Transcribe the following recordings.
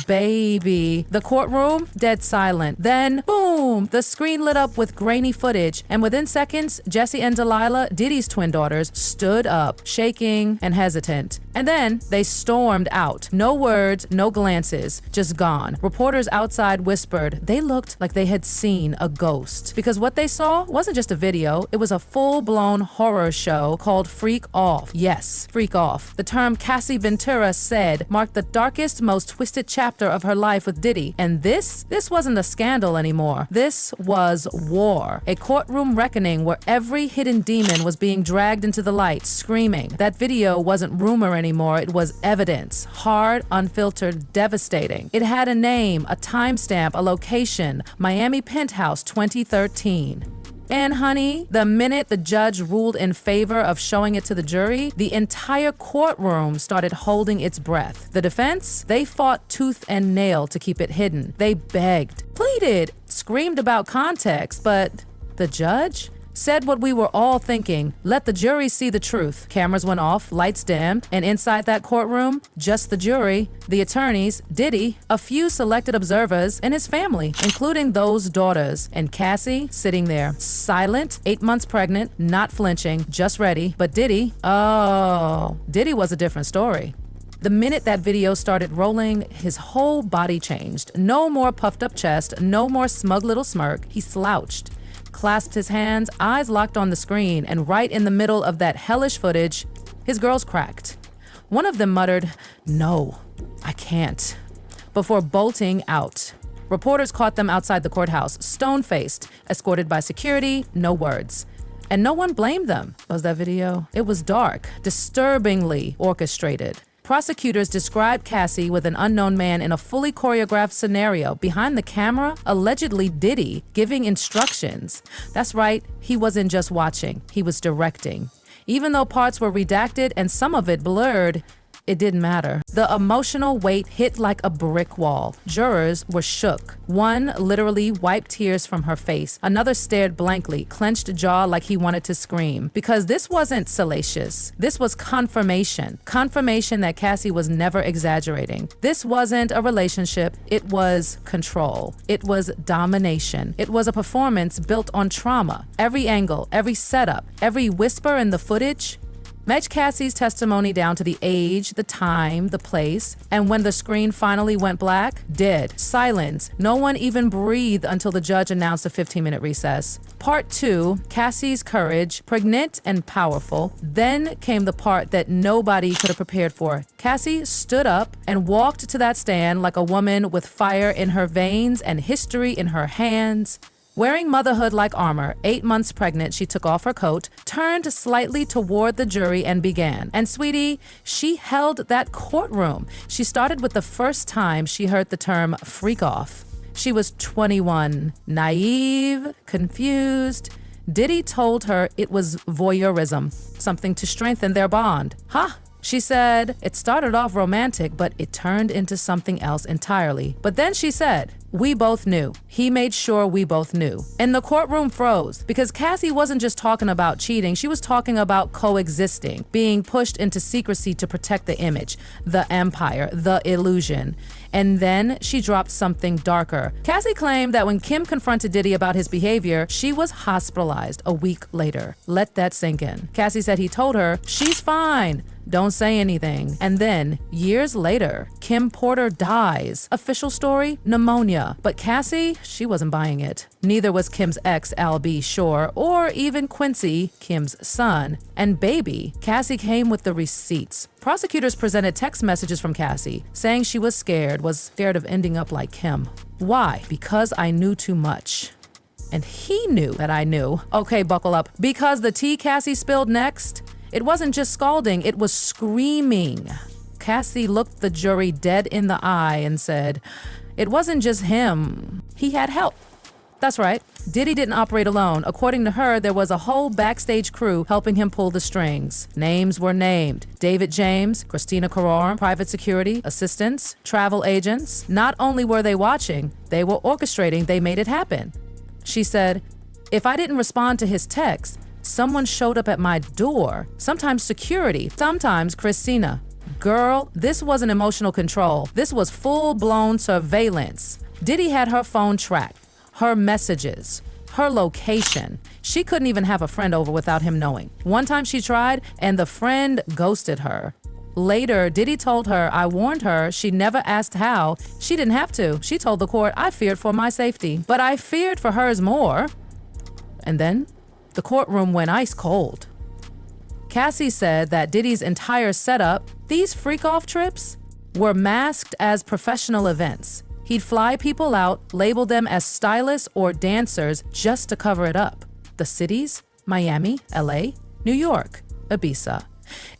baby. The courtroom, dead silent. Then, boom, the screen lit up with grainy footage, and within seconds, Jesse and Delilah, Diddy's twin daughters, stood up, shaking and hesitant. And then they stormed out. No words, no glances, just gone. Reporters outside whispered they looked like they had seen a ghost. Because what they saw wasn't just a video, it was a full-blown horror show called Freak Off. Yes, Freak Off. The term Cassie Ventura said marked the darkest, most twisted chapter of her life with Diddy. And this wasn't a scandal anymore. This was war. A courtroom reckoning where every hidden demon was being dragged into the light, screaming. That video wasn't rumor anymore, it was evidence. Hard, unfiltered, devastating. It had a name, a timestamp, a location, Miami Penthouse 2013. And honey, the minute the judge ruled in favor of showing it to the jury, the entire courtroom started holding its breath. The defense, they fought tooth and nail to keep it hidden. They begged, pleaded, screamed about context, but the judge said what we were all thinking. Let the jury see the truth. Cameras went off, lights dimmed, and inside that courtroom, just the jury, the attorneys, Diddy, a few selected observers, and his family, including those daughters, and Cassie sitting there, silent, 8 months pregnant, not flinching, just ready. But Diddy, Diddy was a different story. The minute that video started rolling, his whole body changed. No more puffed up chest, no more smug little smirk. He slouched, clasped his hands, eyes locked on the screen, and right in the middle of that hellish footage, his girls cracked. One of them muttered, "No, I can't," before bolting out. Reporters caught them outside the courthouse, stone-faced, escorted by security, no words. And no one blamed them. Was that video? It was dark, disturbingly orchestrated. Prosecutors described Cassie with an unknown man in a fully choreographed scenario. Behind the camera, allegedly Diddy, giving instructions. That's right, he wasn't just watching, he was directing. Even though parts were redacted and some of it blurred, it didn't matter. The emotional weight hit like a brick wall. Jurors were shook. One literally wiped tears from her face. Another stared blankly, clenched jaw like he wanted to scream. Because this wasn't salacious. This was confirmation. Confirmation that Cassie was never exaggerating. This wasn't a relationship. It was control. It was domination. It was a performance built on trauma. Every angle, every setup, every whisper in the footage. Match Cassie's testimony down to the age, the time, the place, and when the screen finally went black, dead, silence. No one even breathed until the judge announced a 15-minute recess. Part 2, Cassie's courage, pregnant and powerful. Then came the part that nobody could have prepared for. Cassie stood up and walked to that stand like a woman with fire in her veins and history in her hands. Wearing motherhood-like armor, 8 months pregnant, she took off her coat, turned slightly toward the jury, and began. And sweetie, she held that courtroom. She started with the first time she heard the term freak off. She was 21, naive, confused. Diddy told her it was voyeurism, something to strengthen their bond. Huh? She said, it started off romantic, but it turned into something else entirely. But then she said, we both knew. He made sure we both knew. And the courtroom froze because Cassie wasn't just talking about cheating. She was talking about coexisting, being pushed into secrecy to protect the image, the empire, the illusion. And then she dropped something darker. Cassie claimed that when Kim confronted Diddy about his behavior, she was hospitalized a week later. Let that sink in. Cassie said he told her, she's fine. Don't say anything. And then, years later, Kim Porter dies. Official story, pneumonia. But Cassie, she wasn't buying it. Neither was Kim's ex, Al B. Shore, or even Quincy, Kim's son. And baby, Cassie came with the receipts. Prosecutors presented text messages from Cassie, saying she was scared of ending up like Kim. Why? Because I knew too much. And he knew that I knew. Okay, buckle up. Because the tea Cassie spilled next, it wasn't just scalding, it was screaming. Cassie looked the jury dead in the eye and said, it wasn't just him. He had help. That's right. Diddy didn't operate alone. According to her, there was a whole backstage crew helping him pull the strings. Names were named. David James, Christina Carrar, private security, assistants, travel agents. Not only were they watching, they were orchestrating. They made it happen. She said, if I didn't respond to his text, someone showed up at my door, sometimes security, sometimes Christina. Girl, this wasn't emotional control. This was full-blown surveillance. Diddy had her phone tracked, her messages, her location. She couldn't even have a friend over without him knowing. One time she tried, and the friend ghosted her. Later, Diddy told her, I warned her. She never asked how. She didn't have to. She told the court, I feared for my safety, but I feared for hers more. And then the courtroom went ice cold. Cassie said that Diddy's entire setup, these freak-off trips, were masked as professional events. He'd fly people out, label them as stylists or dancers just to cover it up. The cities? Miami, LA, New York, Ibiza.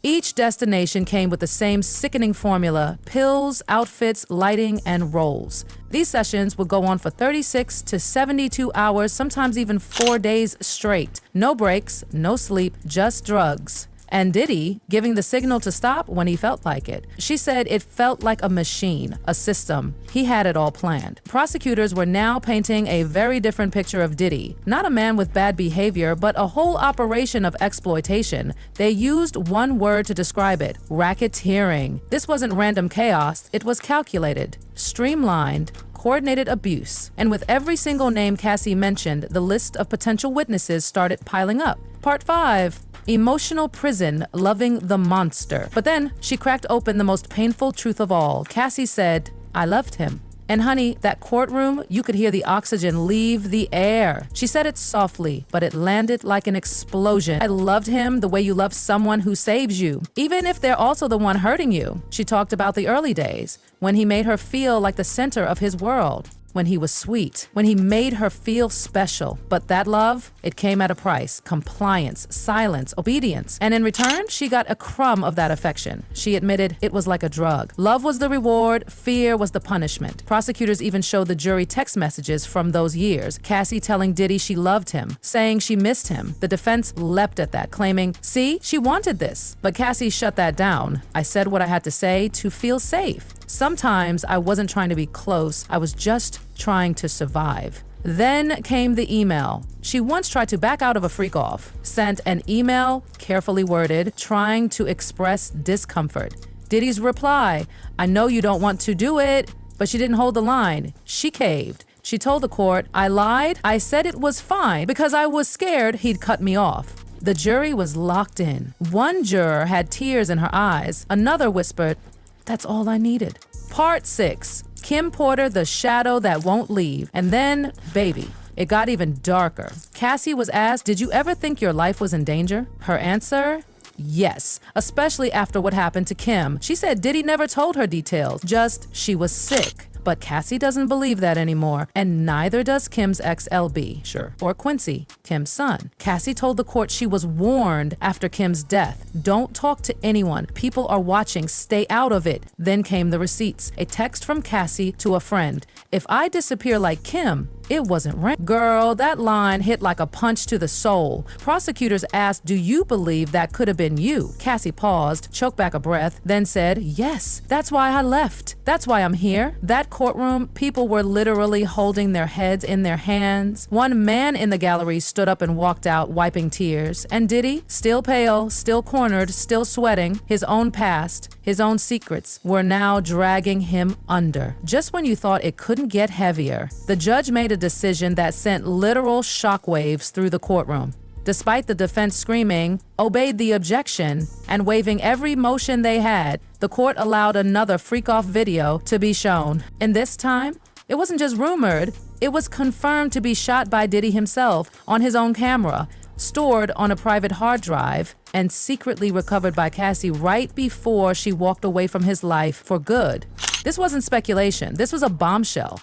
Each destination came with the same sickening formula: pills, outfits, lighting, and roles. These sessions would go on for 36 to 72 hours, sometimes even 4 days straight. No breaks, no sleep, just drugs. And Diddy giving the signal to stop when he felt like it. She said it felt like a machine, a system. He had it all planned. Prosecutors were now painting a very different picture of Diddy. Not a man with bad behavior, but a whole operation of exploitation. They used one word to describe it: racketeering. This wasn't random chaos, it was calculated, streamlined, coordinated abuse. And with every single name Cassie mentioned, the list of potential witnesses started piling up. Part 5. Emotional prison, loving the monster. But then she cracked open the most painful truth of all. Cassie said, I loved him. And honey, that courtroom, you could hear the oxygen leave the air. She said it softly, but it landed like an explosion. I loved him the way you love someone who saves you, even if they're also the one hurting you. She talked about the early days, when he made her feel like the center of his world. When he was sweet, when he made her feel special. But that love, it came at a price: compliance, silence, obedience. And in return, she got a crumb of that affection. She admitted it was like a drug. Love was the reward, fear was the punishment. Prosecutors even showed the jury text messages from those years. Cassie telling Diddy she loved him, saying she missed him. The defense leapt at that, claiming, see, she wanted this. But Cassie shut that down. I said what I had to say to feel safe. Sometimes I wasn't trying to be close, I was just trying to survive. Then came the email. She once tried to back out of a freak-off, sent an email, carefully worded, trying to express discomfort. Diddy's reply, I know you don't want to do it, but she didn't hold the line. She caved. She told the court, I lied. I said it was fine because I was scared he'd cut me off. The jury was locked in. One juror had tears in her eyes. Another whispered, that's all I needed. Part 6. Kim Porter, the shadow that won't leave. And then, baby, it got even darker. Cassie was asked, did you ever think your life was in danger? Her answer? Yes, especially after what happened to Kim. She said Diddy never told her details, just she was sick. But Cassie doesn't believe that anymore, and neither does Kim's ex LB, sure, or Quincy, Kim's son. Cassie told the court she was warned after Kim's death. Don't talk to anyone. People are watching. Stay out of it. Then came the receipts. A text from Cassie to a friend. If I disappear like Kim, it wasn't right. Girl, that line hit like a punch to the soul. Prosecutors asked, do you believe that could have been you? Cassie paused, choked back a breath, then said, yes, that's why I left. That's why I'm here. That courtroom, people were literally holding their heads in their hands. One man in the gallery stood up and walked out, wiping tears. And Diddy, still pale, still cornered, still sweating, his own past, his own secrets, were now dragging him under. Just when you thought it couldn't get heavier, the judge made a decision that sent literal shockwaves through the courtroom. Despite the defense screaming, obeyed the objection, and waving every motion they had, the court allowed another freak-off video to be shown. And this time, it wasn't just rumored, it was confirmed to be shot by Diddy himself on his own camera, stored on a private hard drive, and secretly recovered by Cassie right before she walked away from his life for good. This wasn't speculation, this was a bombshell.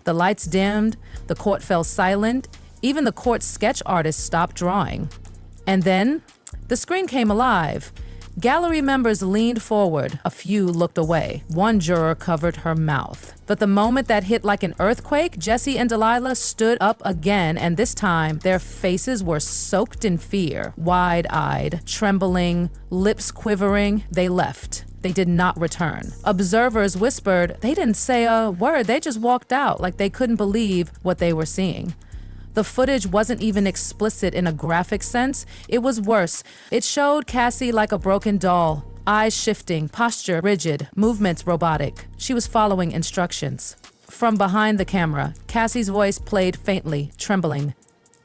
The lights dimmed, the court fell silent, even the court's sketch artist stopped drawing. And then, the screen came alive. Gallery members leaned forward, a few looked away. One juror covered her mouth. But the moment that hit like an earthquake, Jesse and Delilah stood up again, and this time, their faces were soaked in fear. Wide-eyed, trembling, lips quivering, they left. They did not return. Observers whispered, they didn't say a word, they just walked out like they couldn't believe what they were seeing. The footage wasn't even explicit in a graphic sense. It was worse. It showed Cassie like a broken doll. Eyes shifting, posture rigid, movements robotic. She was following instructions. From behind the camera, Cassie's voice played faintly, trembling.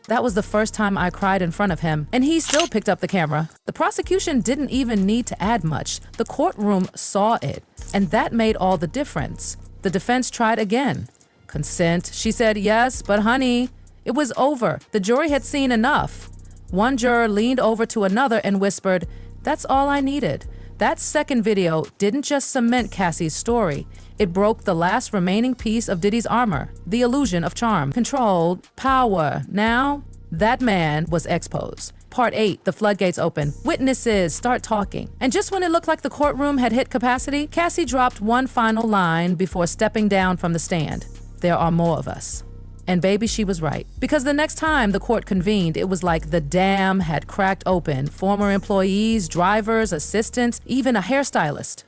That was the first time I cried in front of him, and he still picked up the camera. The prosecution didn't even need to add much. The courtroom saw it, and that made all the difference. The defense tried again. Consent. She said yes, but honey, it was over. The jury had seen enough. One juror leaned over to another and whispered, "That's all I needed." That second video didn't just cement Cassie's story. It broke the last remaining piece of Diddy's armor, the illusion of charm, control, power. Now, that man was exposed. Part 8, the floodgates open. Witnesses start talking. And just when it looked like the courtroom had hit capacity, Cassie dropped one final line before stepping down from the stand. "There are more of us." And baby, she was right. Because the next time the court convened, it was like the dam had cracked open. Former employees, drivers, assistants, even a hairstylist.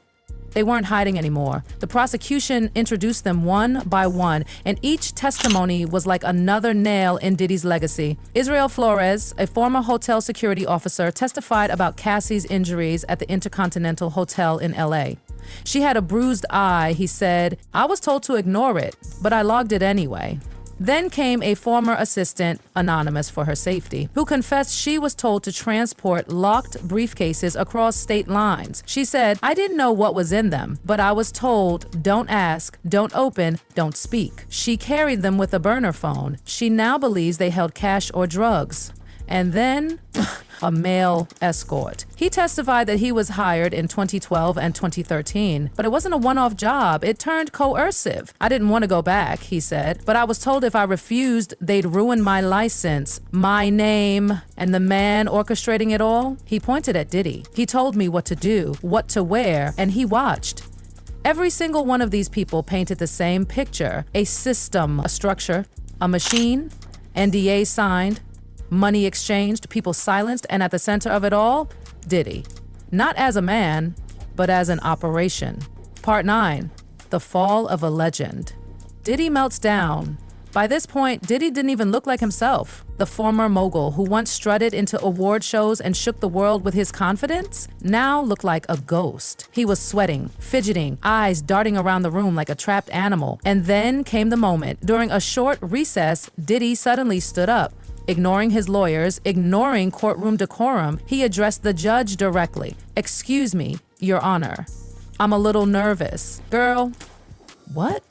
They weren't hiding anymore. The prosecution introduced them one by one, and each testimony was like another nail in Diddy's legacy. Israel Flores, a former hotel security officer, testified about Cassie's injuries at the Intercontinental Hotel in LA. She had a bruised eye, he said. "I was told to ignore it, but I logged it anyway." Then came a former assistant, anonymous for her safety, who confessed she was told to transport locked briefcases across state lines. She said, "I didn't know what was in them, but I was told, don't ask, don't open, don't speak." She carried them with a burner phone. She now believes they held cash or drugs. And then, a male escort. He testified that he was hired in 2012 and 2013, but it wasn't a one-off job. It turned coercive. "I didn't want to go back," he said, "but I was told if I refused, they'd ruin my license, my name." And the man orchestrating it all? He pointed at Diddy. He told me what to do, what to wear, and he watched. Every single one of these people painted the same picture: a system, a structure, a machine, NDA signed, money exchanged, people silenced, and at the center of it all, Diddy. Not as a man, but as an operation. Part 9, the fall of a legend. Diddy melts down. By this point, Diddy didn't even look like himself. The former mogul who once strutted into award shows and shook the world with his confidence now looked like a ghost. He was sweating, fidgeting, eyes darting around the room like a trapped animal. And then came the moment. During a short recess, Diddy suddenly stood up. Ignoring his lawyers, ignoring courtroom decorum, he addressed the judge directly. "Excuse me, Your Honor. I'm a little nervous." "Girl, what?"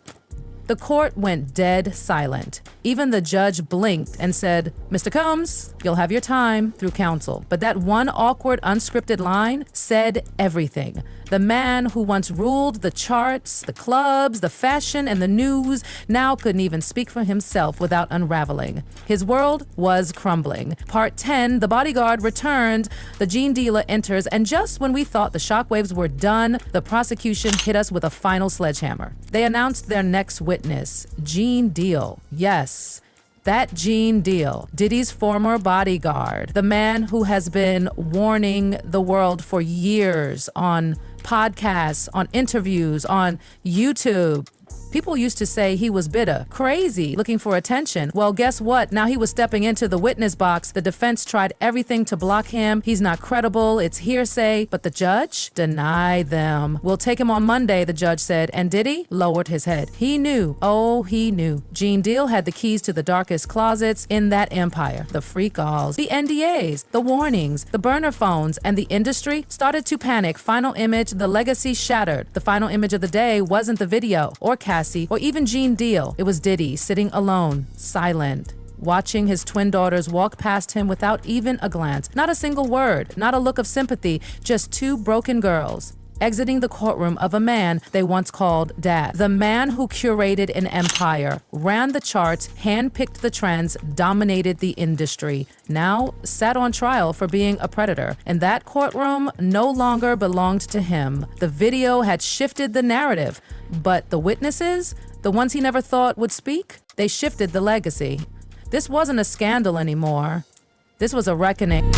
The court went dead silent. Even the judge blinked and said, "Mr. Combs, you'll have your time," through counsel. But that one awkward, unscripted line said everything. The man who once ruled the charts, the clubs, the fashion, and the news now couldn't even speak for himself without unraveling. His world was crumbling. Part 10, the bodyguard returned, the gene dealer enters, and just when we thought the shockwaves were done, the prosecution hit us with a final sledgehammer. They announced their next witness, Gene Deal. Yes, that Gene Deal, Diddy's former bodyguard, the man who has been warning the world for years on podcasts, on interviews, on YouTube. People used to say he was bitter, crazy, looking for attention. Well, guess what? Now he was stepping into the witness box. The defense tried everything to block him. He's not credible. It's hearsay. But the judge denied them. "We'll take him on Monday," the judge said. And Diddy lowered his head. He knew. Oh, he knew. Gene Deal had the keys to the darkest closets in that empire. The freak-alls, the NDAs, the warnings, the burner phones, and the industry started to panic. Final image, the legacy shattered. The final image of the day wasn't the video or Cassie or even Gene Deal. It was Diddy sitting alone, silent, watching his twin daughters walk past him without even a glance. Not a single word, not a look of sympathy, just two broken girls exiting the courtroom of a man they once called Dad. The man who curated an empire, ran the charts, handpicked the trends, dominated the industry, now sat on trial for being a predator. And that courtroom no longer belonged to him. The video had shifted the narrative, but the witnesses, the ones he never thought would speak, they shifted the legacy. This wasn't a scandal anymore. This was a reckoning.